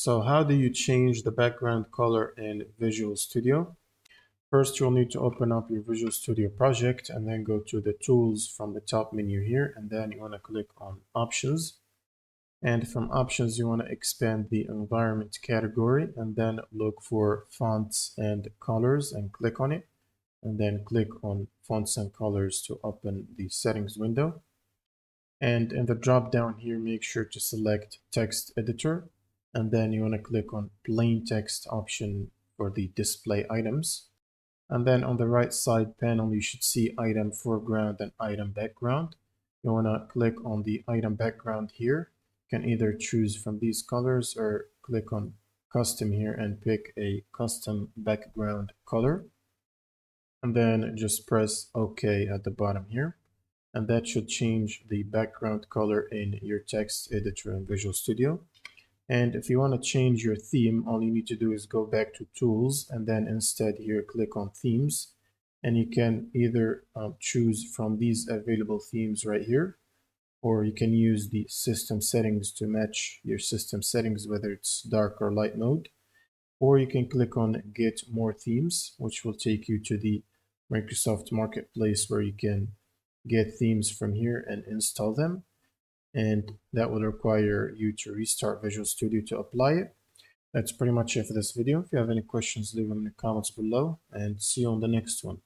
So how do you change the background color in Visual Studio? First, you'll need to open up your Visual Studio project and then go to the tools from the top menu here, and then you want to click on options. And from options, you want to expand the environment category and then look for fonts and colors and click on it. And then click on fonts and colors to open the settings window. And in the drop down here, make sure to select text editor. And then you want to click on plain text option for the display items. And then on the right side panel, you should see item foreground and item background. You want to click on the item background here. You can either choose from these colors or click on custom here and pick a custom background color. And then just press OK at the bottom here. And that should change the background color in your text editor in Visual Studio. And if you want to change your theme, all you need to do is go back to Tools and then instead here click on Themes. And you can either choose from these available themes right here, or you can use the system settings to match your system settings, whether it's dark or light mode. Or you can click on Get More Themes, which will take you to the Microsoft Marketplace where you can get themes from here and install them. And that will require you to restart Visual Studio to apply it. That's pretty much it for this video. If you have any questions, leave them in the comments below, and see you on the next one.